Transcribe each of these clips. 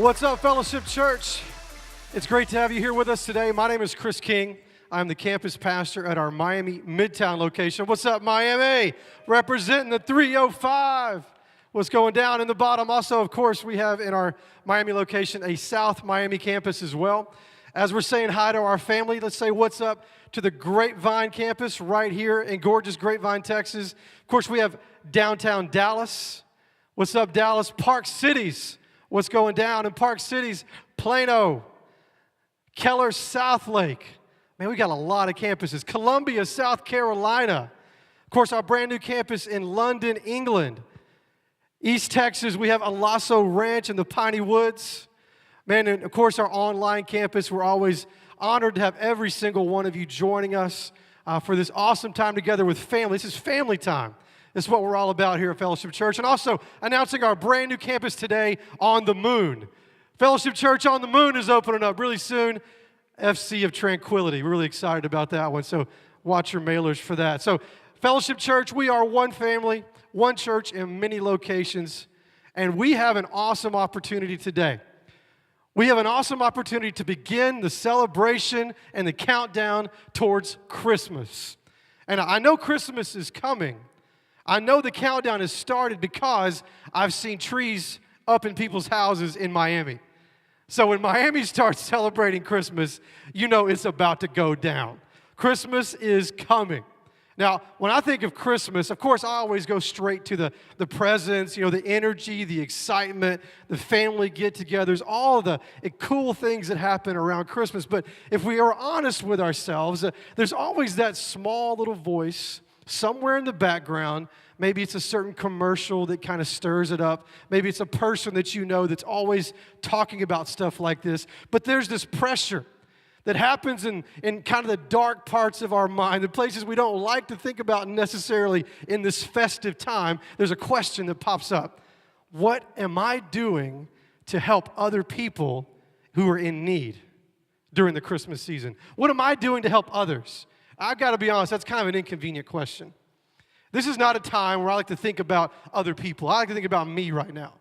What's up, Fellowship Church? It's great to have you here with us today. My name is Chris King. I'm the campus pastor at our Miami Midtown location. What's up, Miami? Representing the 305. What's going down in the bottom? Also, of course, we have in our Miami location a South Miami campus as well. As we're saying hi to our family, let's say what's up to the Grapevine campus right here in gorgeous Grapevine, Texas. Of course, we have downtown Dallas. What's up, Dallas? Park Cities. What's going down in Park Cities? Plano, Keller, Southlake. Man, we got a lot of campuses. Columbia, South Carolina. Of course, our brand new campus in London, England. East Texas, we have Alasso Ranch in the Piney Woods. Man, and of course, our online campus, we're always honored to have every single one of you joining us for this awesome time together with family. This is family time. This is what we're all about here at Fellowship Church. And also announcing our brand new campus today on the moon. Fellowship Church on the moon is opening up really soon. FC of Tranquility. We're really excited about that one. So watch your mailers for that. So Fellowship Church, we are one family, one church in many locations. And we have an awesome opportunity today. We have an awesome opportunity to begin the celebration and the countdown towards Christmas. And I know Christmas is coming. I know the countdown has started because I've seen trees up in people's houses in Miami. So when Miami starts celebrating Christmas, you know it's about to go down. Christmas is coming. Now, when I think of Christmas, of course, I always go straight to the presents, the energy, the excitement, the family get-togethers, all of the cool things that happen around Christmas. But if we are honest with ourselves, there's always that small little voice somewhere in the background. Maybe it's a certain commercial that kind of stirs it up. Maybe it's a person that you know that's always talking about stuff like this. But there's this pressure that happens in kind of the dark parts of our mind, the places we don't like to think about necessarily in this festive time. There's a question that pops up. What am I doing to help other people who are in need during the Christmas season? What am I doing to help others? I've got to be honest, that's kind of an inconvenient question. This is not a time where I like to think about other people. I like to think about me right now.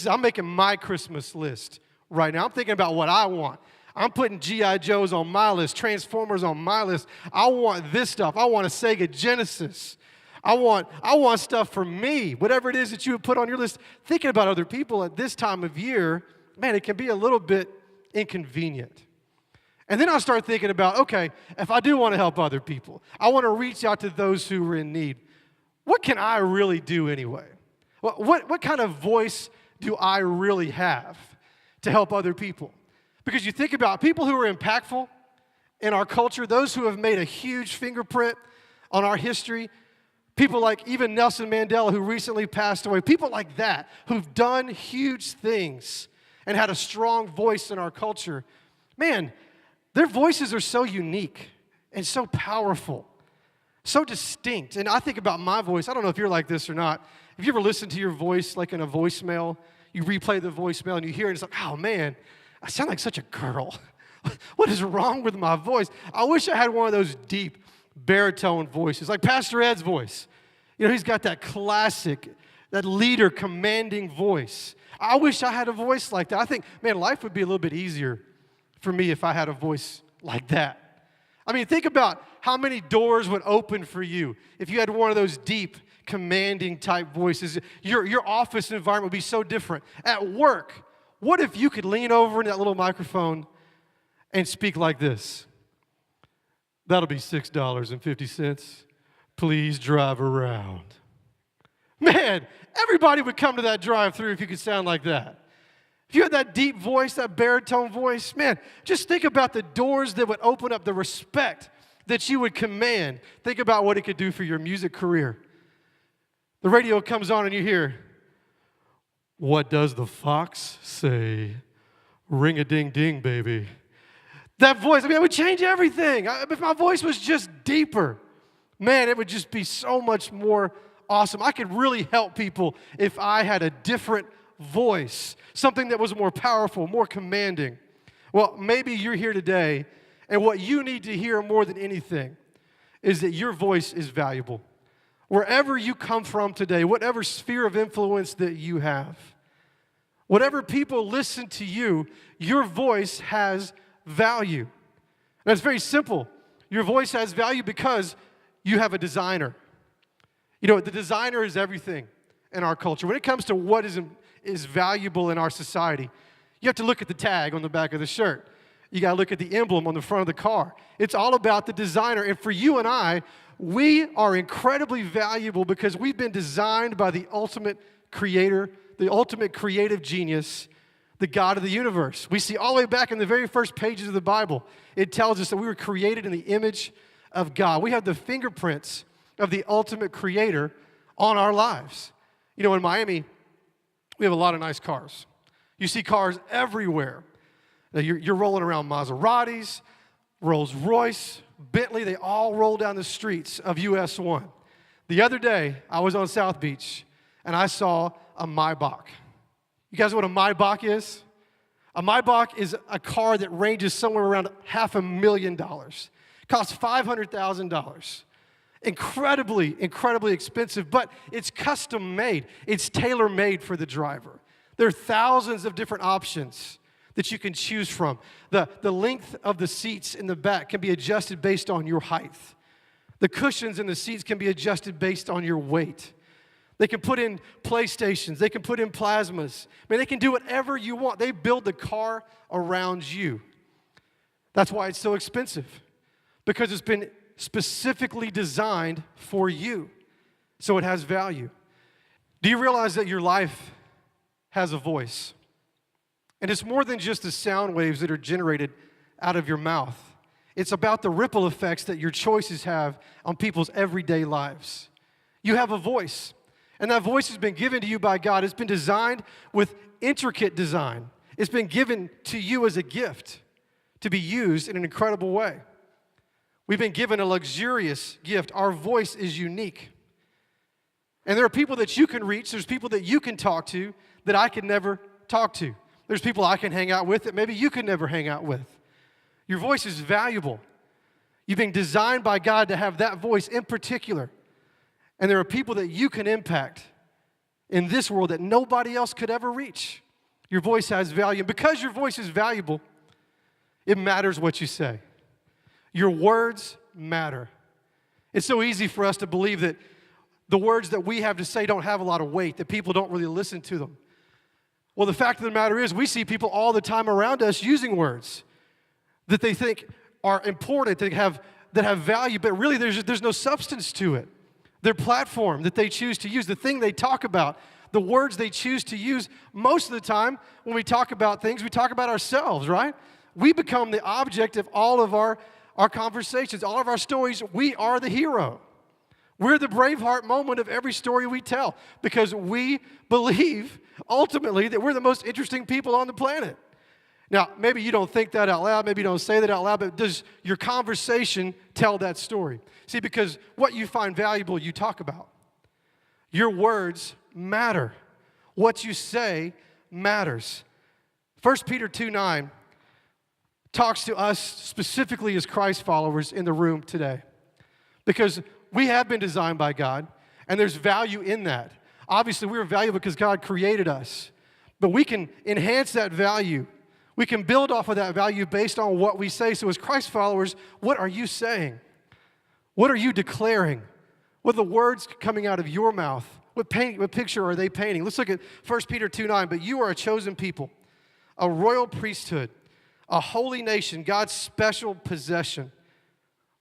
I'm making my Christmas list right now. I'm thinking about what I want. I'm putting G.I. Joes on my list, Transformers on my list. I want this stuff. I want a Sega Genesis. I want stuff for me. Whatever it is that you would put on your list. Thinking about other people at this time of year, man, it can be a little bit inconvenient. And then I start thinking about, okay, if I do want to help other people, I want to reach out to those who are in need. What can I really do anyway? What kind of voice do I really have to help other people? Because you think about people who are impactful in our culture, those who have made a huge fingerprint on our history, people like even Nelson Mandela, who recently passed away, people like that who've done huge things and had a strong voice in our culture. Man, their voices are so unique and so powerful, so distinct. And I think about my voice. I don't know if you're like this or not. Have you ever listened to your voice like in a voicemail? You replay the voicemail and you hear it and it's like, oh man, I sound like such a girl. What is wrong with my voice? I wish I had one of those deep baritone voices, like Pastor Ed's voice. He's got that classic, that leader commanding voice. I wish I had a voice like that. I think, man, life would be a little bit easier for me if I had a voice like that. I mean, think about how many doors would open for you if you had one of those deep, commanding type voices. Your office environment would be so different. At work, what if you could lean over in that little microphone and speak like this? That'll be $6.50. Please drive around. Man, everybody would come to that drive-thru if you could sound like that. If you had that deep voice, that baritone voice, man, just think about the doors that would open up, the respect that you would command. Think about what it could do for your music career. The radio comes on and you hear, what does the fox say? Ring-a-ding-ding, baby. That voice, it would change everything. If my voice was just deeper, man, it would just be so much more awesome. I could really help people if I had a different voice, something that was more powerful, more commanding. Well, maybe you're here today, and what you need to hear more than anything is that your voice is valuable. Wherever you come from today, whatever sphere of influence that you have, Whatever people listen to you, your voice has value. And it's very simple. Your voice has value because you have a designer. You know, the designer is everything in our culture. When it comes to what is valuable in our society, you have to look at the tag on the back of the shirt. You got to look at the emblem on the front of the car. It's all about the designer. And for you and I, we are incredibly valuable because we've been designed by the ultimate creator, the ultimate creative genius, the God of the universe. We see all the way back in the very first pages of the Bible, it tells us that we were created in the image of God. We have the fingerprints of the ultimate creator on our lives. You know, in Miami, we have a lot of nice cars. You see cars everywhere. Now, you're rolling around Maseratis, Rolls-Royce, Bentley. They all roll down the streets of US 1. The other day, I was on South Beach, and I saw a Maybach. You guys know what a Maybach is? A Maybach is a car that ranges somewhere around $500,000. It costs $500,000. Incredibly, incredibly expensive, but it's custom made. It's tailor-made for the driver. There are thousands of different options that you can choose from. The length of the seats in the back can be adjusted based on your height. The cushions in the seats can be adjusted based on your weight. They can put in PlayStations. They can put in plasmas. I mean, they can do whatever you want. They build the car around you. That's why it's so expensive, because it's been specifically designed for you, so it has value. Do you realize that your life has a voice? And it's more than just the sound waves that are generated out of your mouth. It's about the ripple effects that your choices have on people's everyday lives. You have a voice, and that voice has been given to you by God. It's been designed with intricate design. It's been given to you as a gift to be used in an incredible way. We've been given a luxurious gift. Our voice is unique. And there are people that you can reach. There's people that you can talk to that I can never talk to. There's people I can hang out with that maybe you could never hang out with. Your voice is valuable. You've been designed by God to have that voice in particular. And there are people that you can impact in this world that nobody else could ever reach. Your voice has value. And because your voice is valuable, it matters what you say. Your words matter. It's so easy for us to believe that the words that we have to say don't have a lot of weight, that people don't really listen to them. Well, the fact of the matter is we see people all the time around us using words that they think are important, that have value, but really there's no substance to it. Their platform that they choose to use, the thing they talk about, the words they choose to use, most of the time when we talk about things, we talk about ourselves, right? We become the object of all of our conversations, all of our stories. We are the hero. We're the Braveheart moment of every story we tell because we believe ultimately that we're the most interesting people on the planet. Now, maybe you don't think that out loud, maybe you don't say that out loud, but does your conversation tell that story? See, because what you find valuable, you talk about. Your words matter. What you say matters. 1 Peter 2:9 talks to us specifically as Christ followers in the room today. Because we have been designed by God, and there's value in that. Obviously, we're valuable because God created us. But we can enhance that value. We can build off of that value based on what we say. So as Christ followers, what are you saying? What are you declaring? What are the words coming out of your mouth? What picture are they painting? Let's look at 1 Peter 2:9. But you are a chosen people, a royal priesthood, a holy nation, God's special possession.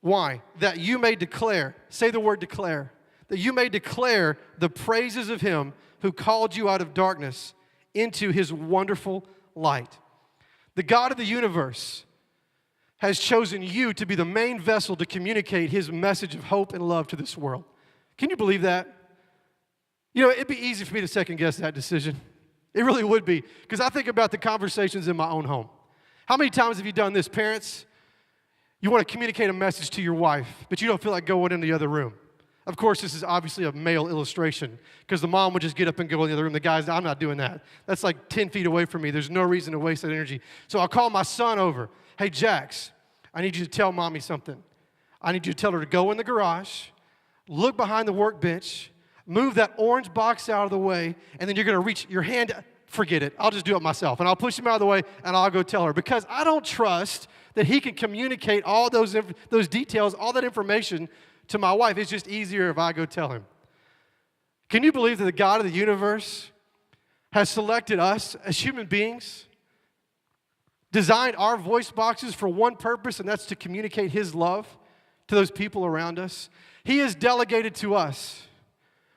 Why? That you may declare, say the word declare, that you may declare the praises of him who called you out of darkness into his wonderful light. The God of the universe has chosen you to be the main vessel to communicate his message of hope and love to this world. Can you believe that? You know, it'd be easy for me to second guess that decision. It really would be, because I think about the conversations in my own home. How many times have you done this, parents? You want to communicate a message to your wife, but you don't feel like going in the other room. Of course, this is obviously a male illustration, because the mom would just get up and go in the other room. The guys, I'm not doing that. That's like 10 feet away from me. There's no reason to waste that energy. So I'll call my son over. Hey, Jax, I need you to tell mommy something. I need you to tell her to go in the garage, look behind the workbench, move that orange box out of the way, and then you're going to reach your hand forget it. I'll just do it myself. And I'll push him out of the way, and I'll go tell her. Because I don't trust that he can communicate all those details, all that information to my wife. It's just easier if I go tell him. Can you believe that the God of the universe has selected us as human beings, designed our voice boxes for one purpose, and that's to communicate his love to those people around us? He has delegated to us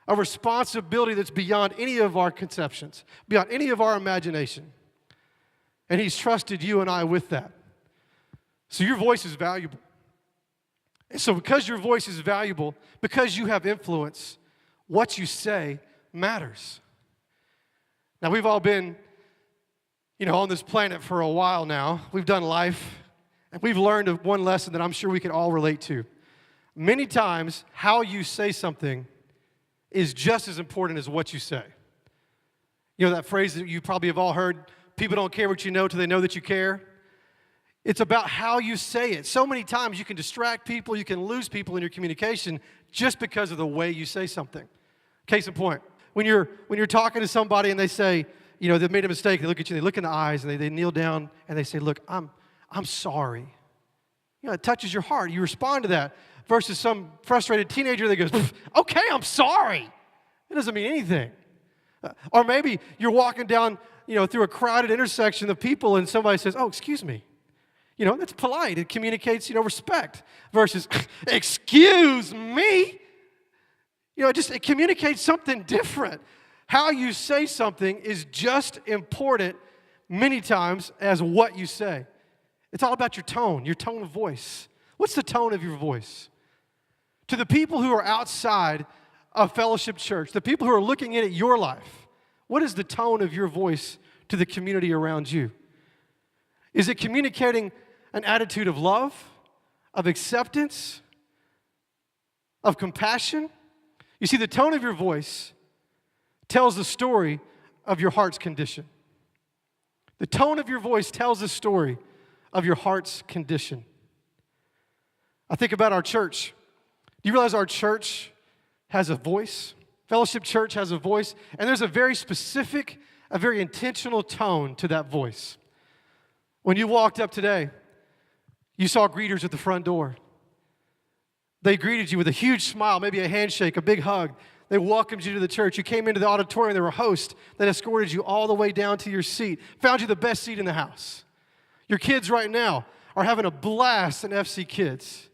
a responsibility that's beyond any of our conceptions, beyond any of our imagination. And he's trusted you and I with that. So your voice is valuable. And so because your voice is valuable, because you have influence, what you say matters. Now, we've all been, on this planet for a while now. We've done life, and we've learned one lesson that I'm sure we can all relate to. Many times, how you say something is just as important as what you say. You know that phrase that you probably have all heard, people don't care what you know till they know that you care? It's about how you say it. So many times you can distract people, you can lose people in your communication just because of the way you say something. Case in point, when you're talking to somebody and they say, they've made a mistake, they look at you, they look in the eyes, and they kneel down and they say, look, I'm sorry. It touches your heart. You respond to that. Versus some frustrated teenager that goes, okay, I'm sorry. It doesn't mean anything. Or maybe you're walking down, through a crowded intersection of people and somebody says, oh, excuse me. That's polite. It communicates, respect. Versus, excuse me. It communicates something different. How you say something is just important many times as what you say. It's all about your tone of voice. What's the tone of your voice? To the people who are outside of Fellowship Church, the people who are looking in at your life, what is the tone of your voice to the community around you? Is it communicating an attitude of love, of acceptance, of compassion? You see, the tone of your voice tells the story of your heart's condition. The tone of your voice tells the story of your heart's condition. I think about our church. Do you realize our church has a voice? Fellowship Church has a voice, and there's a very specific, a very intentional tone to that voice. When you walked up today, you saw greeters at the front door. They greeted you with a huge smile, maybe a handshake, a big hug. They welcomed you to the church. You came into the auditorium, there were hosts that escorted you all the way down to your seat, found you the best seat in the house. Your kids right now are having a blast in FC Kids.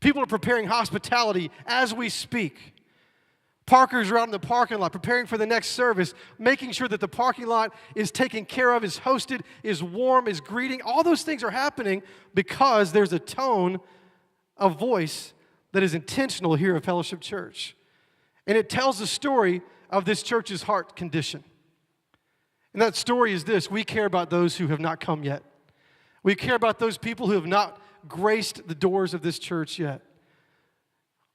People are preparing hospitality as we speak. Parkers are out in the parking lot preparing for the next service, making sure that the parking lot is taken care of, is hosted, is warm, is greeting. All those things are happening because there's a tone of voice that is intentional here at Fellowship Church. And it tells the story of this church's heart condition. And that story is this: we care about those who have not come yet. We care about those people who have not graced the doors of this church yet.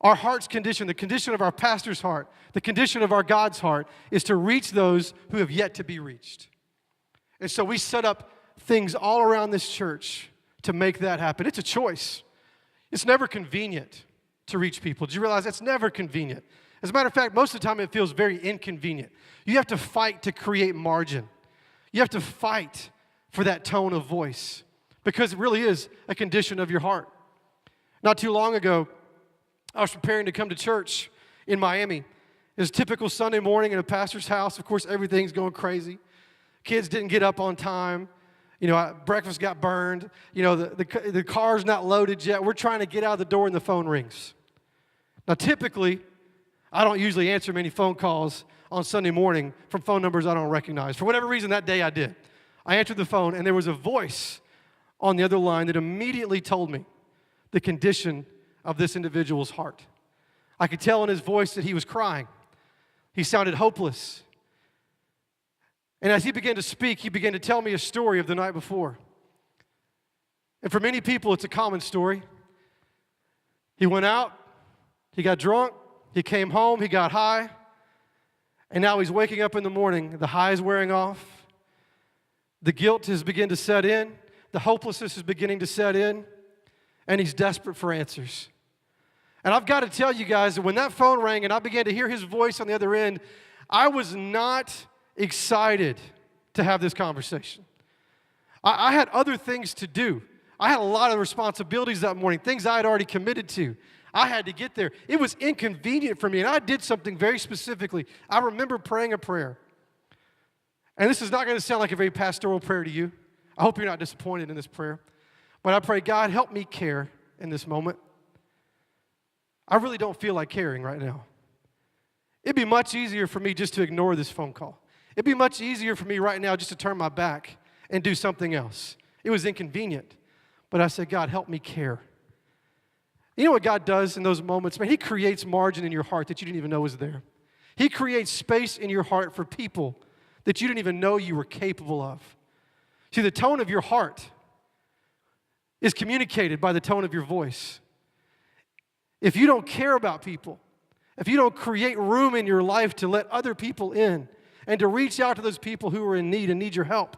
Our heart's condition, the condition of our pastor's heart, the condition of our God's heart, is to reach those who have yet to be reached. And so we set up things all around this church to make that happen. It's a choice. It's never convenient to reach people. Do you realize that's never convenient? As a matter of fact, most of the time it feels very inconvenient. You have to fight to create margin. You have to fight for that tone of voice because it really is a condition of your heart. Not too long ago, I was preparing to come to church in Miami. It was a typical Sunday morning in a pastor's house. Of course, everything's going crazy. Kids didn't get up on time. Breakfast got burned. The car's not loaded yet. We're trying to get out of the door and the phone rings. Now, typically, I don't usually answer many phone calls on Sunday morning from phone numbers I don't recognize. For whatever reason, that day I did. I answered the phone, and there was a voice on the other line that immediately told me the condition of this individual's heart. I could tell in his voice that he was crying. He sounded hopeless. And as he began to speak, he began to tell me a story of the night before. And for many people, it's a common story. He went out, he got drunk, he came home, he got high, and now he's waking up in the morning. The high is wearing off. The guilt has begun to set in. The hopelessness is beginning to set in. And he's desperate for answers. And I've got to tell you guys that when that phone rang and I began to hear his voice on the other end, I was not excited to have this conversation. I had other things to do. I had a lot of responsibilities that morning, things I had already committed to. I had to get there. It was inconvenient for me, and I did something very specifically. I remember praying a prayer. And this is not going to sound like a very pastoral prayer to you. I hope you're not disappointed in this prayer. But I pray, God, help me care in this moment. I really don't feel like caring right now. It'd be much easier for me just to ignore this phone call. It'd be much easier for me right now just to turn my back and do something else. It was inconvenient. But I said, God, help me care. You know what God does in those moments? Man, He creates margin in your heart that you didn't even know was there. He creates space in your heart for people that you didn't even know you were capable of. See, the tone of your heart is communicated by the tone of your voice. If you don't care about people, if you don't create room in your life to let other people in and to reach out to those people who are in need and need your help,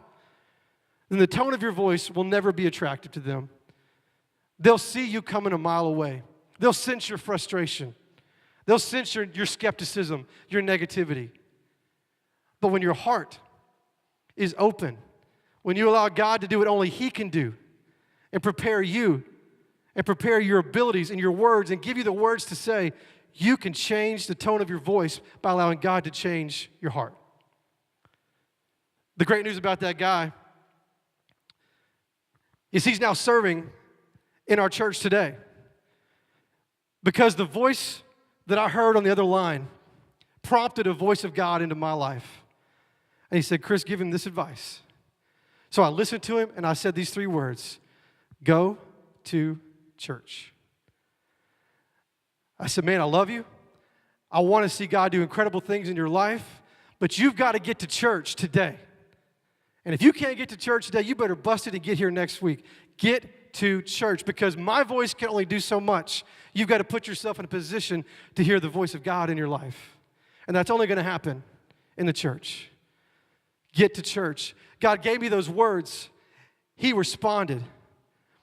then the tone of your voice will never be attractive to them. They'll see you coming a mile away. They'll sense your frustration. They'll sense your skepticism, your negativity. But when your heart is open, when you allow God to do what only He can do and prepare you and prepare your abilities and your words and give you the words to say, you can change the tone of your voice by allowing God to change your heart. The great news about that guy is he's now serving in our church today because the voice that I heard on the other line prompted a voice of God into my life. And he said, Chris, give him this advice. So I listened to him and I said these three words: go to church. I said, man, I love you. I want to see God do incredible things in your life, but you've got to get to church today. And if you can't get to church today, you better bust it and get here next week. Get to church, because my voice can only do so much. You've got to put yourself in a position to hear the voice of God in your life. And that's only going to happen in the church. Get to church. God gave me those words. He responded.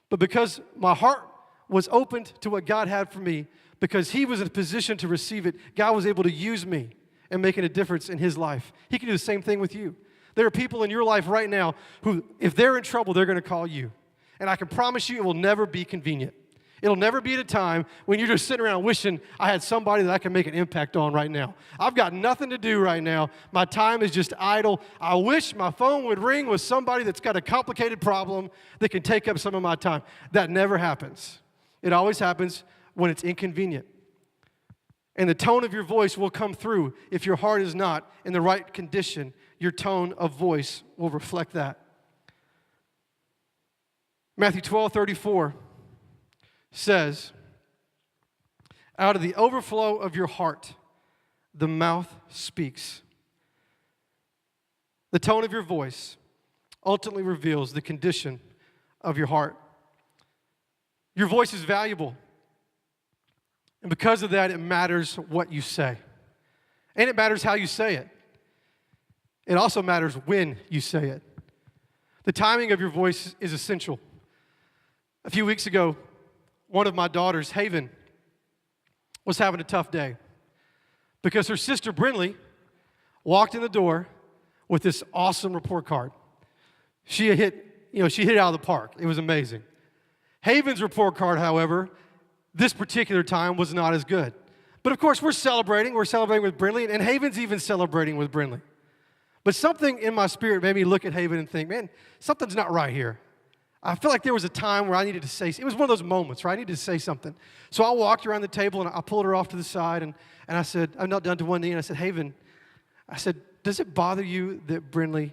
But because my heart was opened to what God had for me, because He was in a position to receive it, God was able to use me and making a difference in His life. He can do the same thing with you. There are people in your life right now who, if they're in trouble, they're going to call you. And I can promise you it will never be convenient. It'll never be at a time when you're just sitting around wishing I had somebody that I can make an impact on right now. I've got nothing to do right now. My time is just idle. I wish my phone would ring with somebody that's got a complicated problem that can take up some of my time. That never happens. It always happens when it's inconvenient. And the tone of your voice will come through. If your heart is not in the right condition, your tone of voice will reflect that. Matthew 12:34 says, out of the overflow of your heart, the mouth speaks. The tone of your voice ultimately reveals the condition of your heart. Your voice is valuable. And because of that, it matters what you say. And it matters how you say it. It also matters when you say it. The timing of your voice is essential. A few weeks ago, one of my daughters, Haven, was having a tough day because her sister, Brinley, walked in the door with this awesome report card. She hit it out of the park. It was amazing. Haven's report card, however, this particular time was not as good. But of course, we're celebrating. We're celebrating with Brinley, and Haven's even celebrating with Brinley. But something in my spirit made me look at Haven and think, man, something's not right here. I feel like there was a time where I needed to say, it was one of those moments where I needed to say something. So I walked around the table and I pulled her off to the side and I said, I knelt down to one knee and I said, Haven, I said, does it bother you that Brinley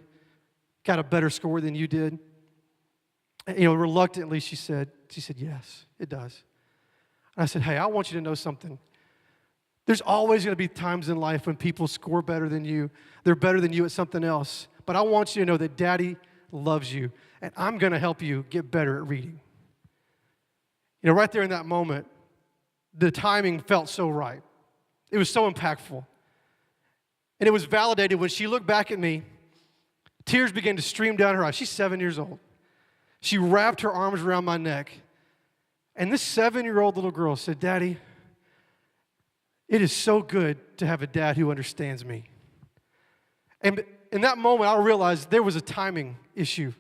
got a better score than you did? And, reluctantly she said, yes, it does. And I said, hey, I want you to know something. There's always going to be times in life when people score better than you. They're better than you at something else. But I want you to know that Daddy loves you, and I'm going to help you get better at reading. Right there in that moment, the timing felt so right. It was so impactful. And it was validated when she looked back at me. Tears began to stream down her eyes. She's 7 years old. She wrapped her arms around my neck. And this 7-year-old little girl said, Daddy, it is so good to have a dad who understands me. And in that moment, I realized there was a timing issue.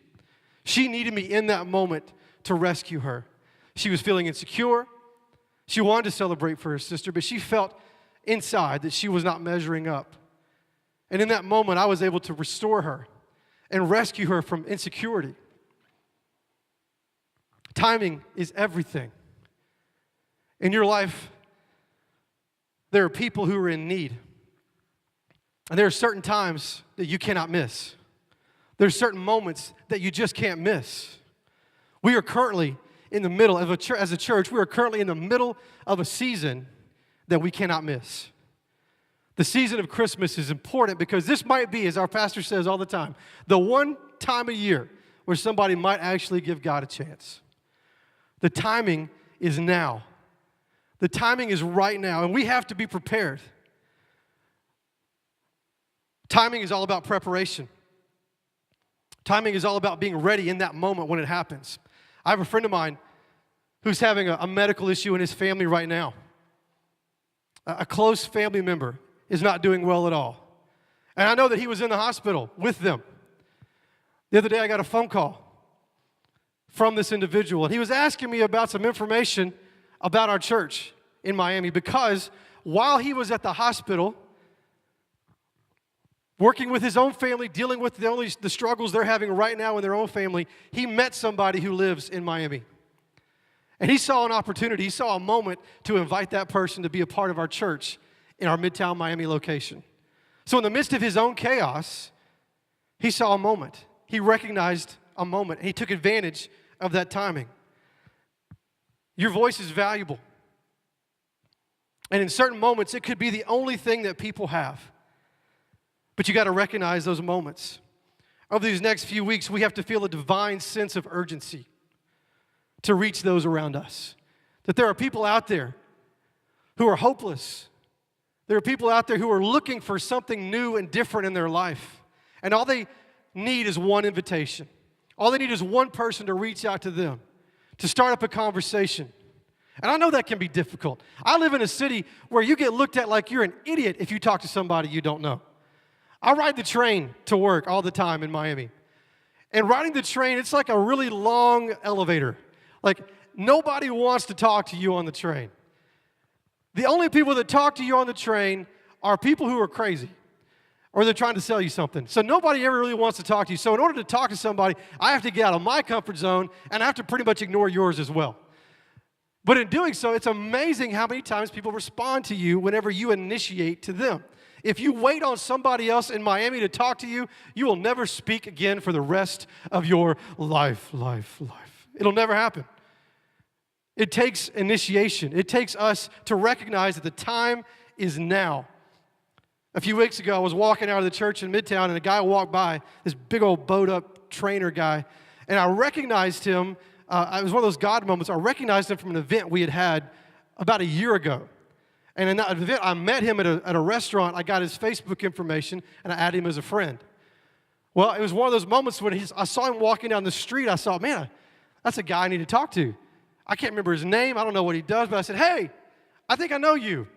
She needed me in that moment to rescue her. She was feeling insecure. She wanted to celebrate for her sister, but she felt inside that she was not measuring up. And in that moment, I was able to restore her and rescue her from insecurity. Timing is everything. In your life, there are people who are in need. And there are certain times that you cannot miss. There are certain moments that you just can't miss. We are currently in the middle of as a church, we are currently in the middle of a season that we cannot miss. The season of Christmas is important because this might be, as our pastor says all the time, the one time a year where somebody might actually give God a chance. The timing is now. The timing is right now, and we have to be prepared. Timing is all about preparation. Timing is all about being ready in that moment when it happens. I have a friend of mine who's having a medical issue in his family right now. A close family member is not doing well at all. And I know that he was in the hospital with them. The other day I got a phone call from this individual, and he was asking me about some information about our church in Miami because while he was at the hospital, working with his own family, dealing with the struggles they're having right now in their own family, he met somebody who lives in Miami. And he saw an opportunity, he saw a moment to invite that person to be a part of our church in our Midtown Miami location. So in the midst of his own chaos, he saw a moment. He recognized a moment, and he took advantage of that timing. Your voice is valuable. And in certain moments, it could be the only thing that people have. But you got to recognize those moments. Over these next few weeks, we have to feel a divine sense of urgency to reach those around us. That there are people out there who are hopeless. There are people out there who are looking for something new and different in their life. And all they need is one invitation. All they need is one person to reach out to them, to start up a conversation. And I know that can be difficult. I live in a city where you get looked at like you're an idiot if you talk to somebody you don't know. I ride the train to work all the time in Miami. And riding the train, it's like a really long elevator. Like, nobody wants to talk to you on the train. The only people that talk to you on the train are people who are crazy or they're trying to sell you something. So nobody ever really wants to talk to you. So in order to talk to somebody, I have to get out of my comfort zone, and I have to pretty much ignore yours as well. But in doing so, it's amazing how many times people respond to you whenever you initiate to them. If you wait on somebody else in Miami to talk to you, you will never speak again for the rest of your life. It'll never happen. It takes initiation. It takes us to recognize that the time is now. A few weeks ago, I was walking out of the church in Midtown, and a guy walked by, this big old bowed-up trainer guy, and I recognized him. It was one of those God moments. I recognized him from an event we had about a year ago. And in that event, I met him at a restaurant. I got his Facebook information, and I added him as a friend. Well, it was one of those moments when I saw him walking down the street. I thought, man, that's a guy I need to talk to. I can't remember his name. I don't know what he does, but I said, hey, I think I know you.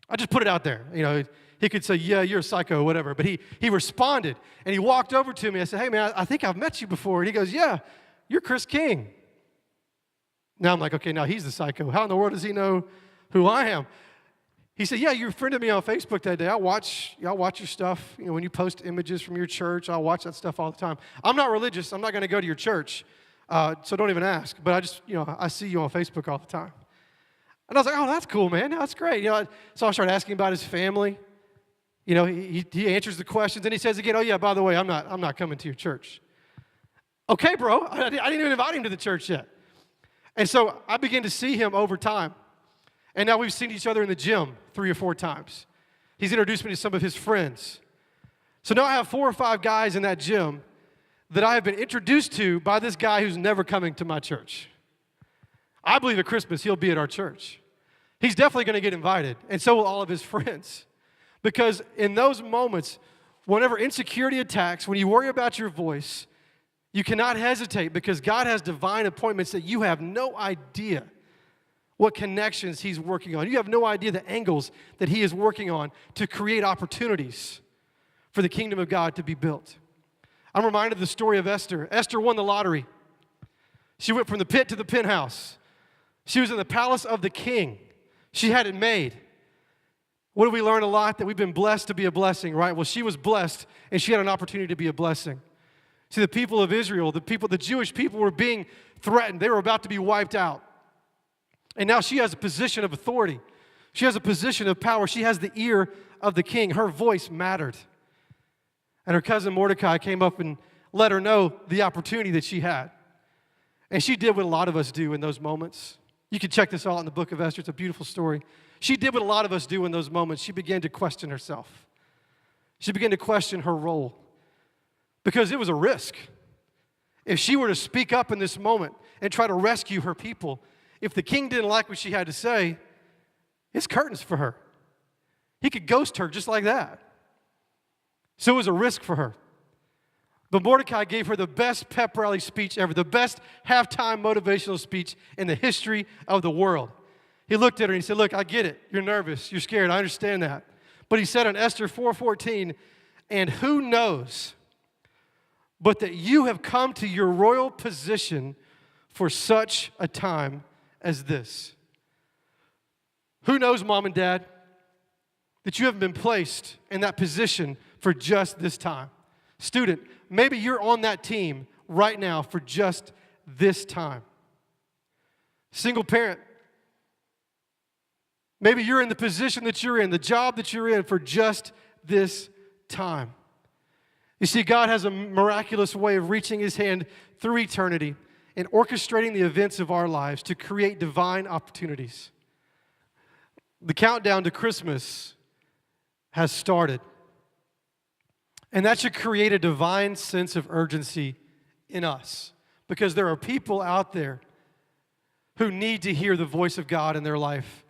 I just put it out there. You know, he could say, yeah, you're a psycho, whatever. But he responded, and he walked over to me. I said, hey, man, I think I've met you before. And he goes, yeah, you're Chris King. Now I'm like, okay, now he's the psycho. How in the world does he know who I am? He said, yeah, you friended me on Facebook that day. I watch your stuff. You know, when you post images from your church, I'll watch that stuff all the time. I'm not religious. I'm not going to go to your church, so don't even ask. But I just, I see you on Facebook all the time. And I was like, oh, that's cool, man. That's great. So I started asking about his family. He answers the questions, and he says again, oh, yeah, by the way, I'm not coming to your church. Okay, bro. I didn't even invite him to the church yet. And so I began to see him over time. And now we've seen each other in the gym 3 or 4 times. He's introduced me to some of his friends. So now I have 4 or 5 guys in that gym that I have been introduced to by this guy who's never coming to my church. I believe at Christmas he'll be at our church. He's definitely going to get invited, and so will all of his friends. Because in those moments, whenever insecurity attacks, when you worry about your voice, you cannot hesitate because God has divine appointments that you have no idea what connections he's working on. You have no idea the angles that he is working on to create opportunities for the kingdom of God to be built. I'm reminded of the story of Esther. Esther won the lottery. She went from the pit to the penthouse. She was in the palace of the king. She had it made. What do we learn a lot? That we've been blessed to be a blessing, right? Well, she was blessed, and she had an opportunity to be a blessing. See, the people of Israel, the Jewish people were being threatened. They were about to be wiped out. And now she has a position of authority. She has a position of power. She has the ear of the king. Her voice mattered. And her cousin Mordecai came up and let her know the opportunity that she had. And she did what a lot of us do in those moments. You can check this out in the book of Esther. It's a beautiful story. She did what a lot of us do in those moments. She began to question herself. She began to question her role because it was a risk. If she were to speak up in this moment and try to rescue her people, if the king didn't like what she had to say, it's curtains for her. He could ghost her just like that. So it was a risk for her. But Mordecai gave her the best pep rally speech ever, the best halftime motivational speech in the history of the world. He looked at her and he said, look, I get it. You're nervous. You're scared. I understand that. But he said in Esther 4:14, and who knows but that you have come to your royal position for such a time as this. Who knows, mom and dad, that you haven't been placed in that position for just this time. Student, maybe you're on that team right now for just this time. Single parent, maybe you're in the position that you're in, the job that you're in for just this time. You see, God has a miraculous way of reaching his hand through eternity and orchestrating the events of our lives to create divine opportunities. The countdown to Christmas has started. And that should create a divine sense of urgency in us because there are people out there who need to hear the voice of God in their life.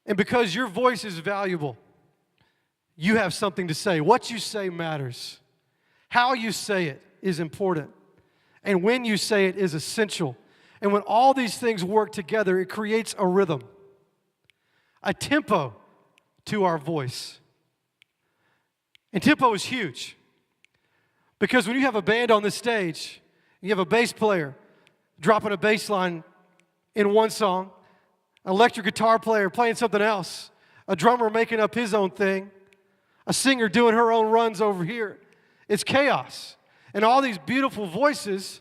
And because your voice is valuable, you have something to say. What you say matters. How you say it is important. And when you say it is essential. And when all these things work together, it creates a rhythm, a tempo to our voice. And tempo is huge. Because when you have a band on the stage, you have a bass player dropping a bass line in one song, an electric guitar player playing something else, a drummer making up his own thing, a singer doing her own runs over here. It's chaos. And all these beautiful voices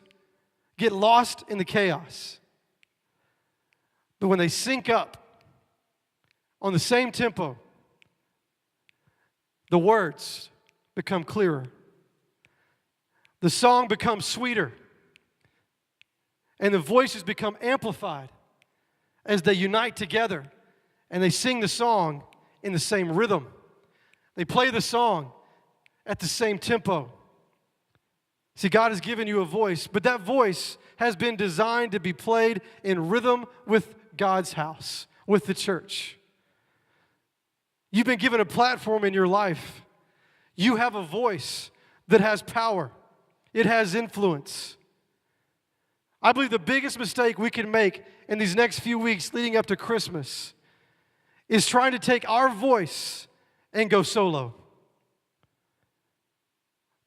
get lost in the chaos. But when they sync up on the same tempo, the words become clearer. The song becomes sweeter. And the voices become amplified as they unite together and they sing the song in the same rhythm. They play the song at the same tempo. See, God has given you a voice, but that voice has been designed to be played in rhythm with God's house, with the church. You've been given a platform in your life. You have a voice that has power. It has influence. I believe the biggest mistake we can make in these next few weeks leading up to Christmas is trying to take our voice and go solo.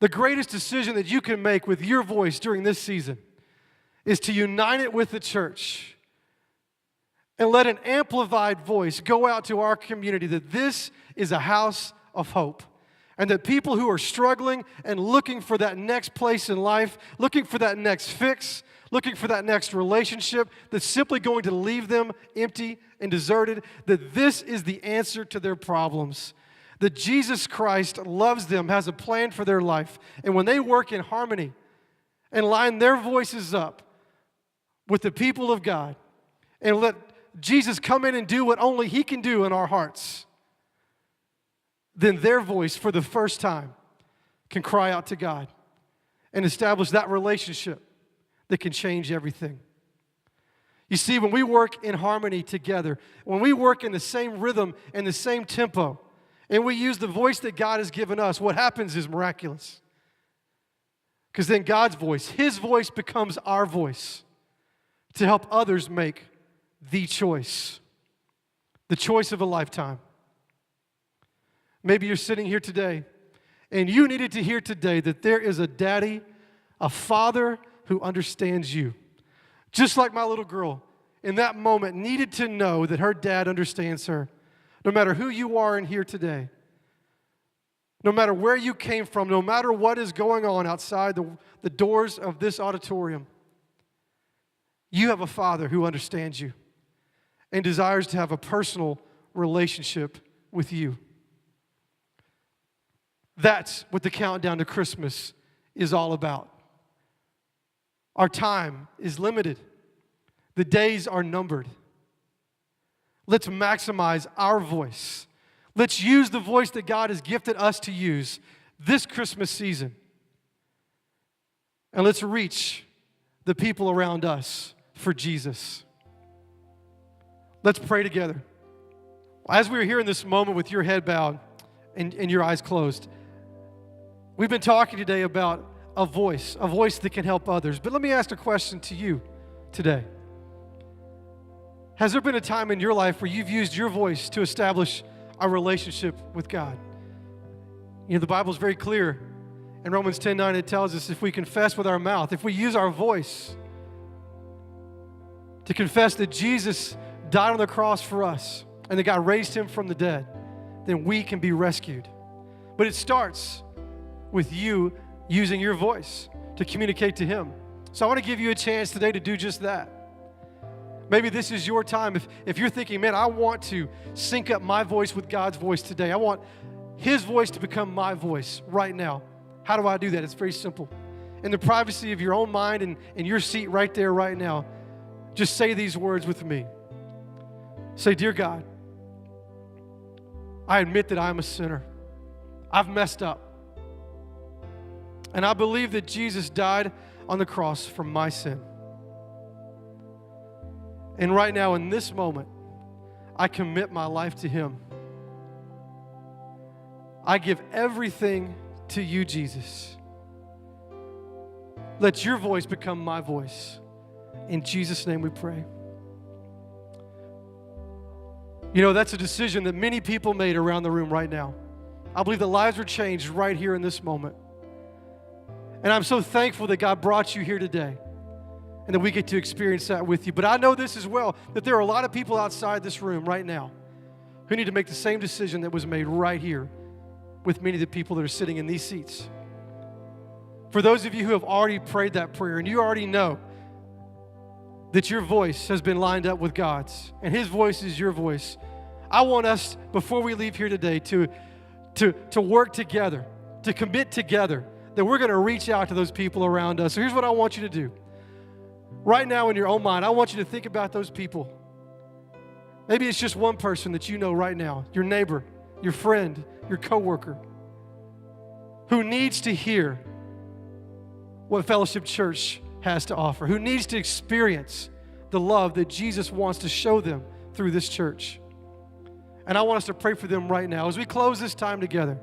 The greatest decision that you can make with your voice during this season is to unite it with the church and let an amplified voice go out to our community that this is a house of hope. And that people who are struggling and looking for that next place in life, looking for that next fix, looking for that next relationship that's simply going to leave them empty and deserted, that this is the answer to their problems. That Jesus Christ loves them, has a plan for their life. And when they work in harmony and line their voices up with the people of God and let Jesus come in and do what only he can do in our hearts, then their voice for the first time can cry out to God and establish that relationship that can change everything. You see, when we work in harmony together, when we work in the same rhythm and the same tempo, and we use the voice that God has given us, what happens is miraculous. Because then God's voice, his voice becomes our voice to help others make the choice of a lifetime. Maybe you're sitting here today And you needed to hear today that there is a daddy, a father who understands you. Just like my little girl in that moment needed to know that her dad understands her. No matter who you are in here today, no matter where you came from, no matter what is going on outside the doors of this auditorium, you have a father who understands you and desires to have a personal relationship with you. That's what the countdown to Christmas is all about. Our time is limited. The days are numbered. Let's maximize our voice. Let's use the voice that God has gifted us to use this Christmas season. And let's reach the people around us for Jesus. Let's pray together. As we are here in this moment with your head bowed and your eyes closed, we've been talking today about a voice that can help others. But let me ask a question to you today. Has there been a time in your life where you've used your voice to establish a relationship with God? You know, the Bible's very clear. In Romans 10:9, it tells us if we confess with our mouth, if we use our voice to confess that Jesus died on the cross for us and that God raised him from the dead, then we can be rescued. But it starts with you using your voice to communicate to him. So I want to give you a chance today to do just that. Maybe this is your time. If you're thinking, man, I want to sync up my voice with God's voice today. I want his voice to become my voice right now. How do I do that? It's very simple. In the privacy of your own mind and in your seat right there, right now, just say these words with me. Say, dear God, I admit that I'm a sinner. I've messed up. And I believe that Jesus died on the cross for my sin. And right now, in this moment, I commit my life to him. I give everything to you, Jesus. Let your voice become my voice. In Jesus' name we pray. You know, that's a decision that many people made around the room right now. I believe that lives were changed right here in this moment. And I'm so thankful that God brought you here today and that we get to experience that with you. But I know this as well, that there are a lot of people outside this room right now who need to make the same decision that was made right here with many of the people that are sitting in these seats. For those of you who have already prayed that prayer and you already know that your voice has been lined up with God's and his voice is your voice, I want us, before we leave here today, to work together, to commit together that we're going to reach out to those people around us. So here's what I want you to do. Right now in your own mind, I want you to think about those people. Maybe it's just one person that you know right now, your neighbor, your friend, your coworker, who needs to hear what Fellowship Church has to offer, who needs to experience the love that Jesus wants to show them through this church. And I want us to pray for them right now. As we close this time together,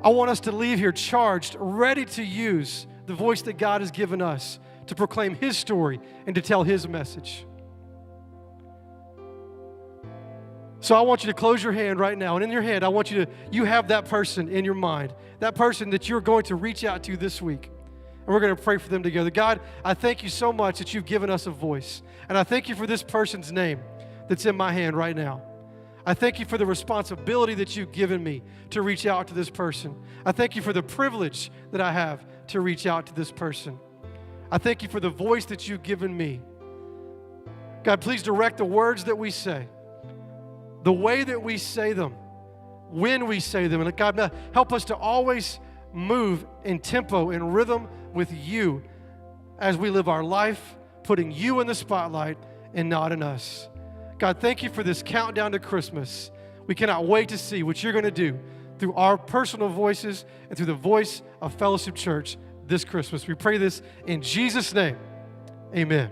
I want us to leave here charged, ready to use the voice that God has given us to proclaim his story and to tell his message. So I want you to close your hand right now. And in your hand, I want you have that person in your mind, that person that you're going to reach out to this week. And we're going to pray for them together. God, I thank you so much that you've given us a voice. And I thank you for this person's name that's in my hand right now. I thank you for the responsibility that you've given me to reach out to this person. I thank you for the privilege that I have to reach out to this person. I thank you for the voice that you've given me. God, please direct the words that we say, the way that we say them, when we say them. And God, help us to always move in tempo and rhythm with you as we live our life, putting you in the spotlight and not in us. God, thank you for this countdown to Christmas. We cannot wait to see what you're going to do through our personal voices and through the voice of Fellowship Church this Christmas. We pray this in Jesus' name. Amen.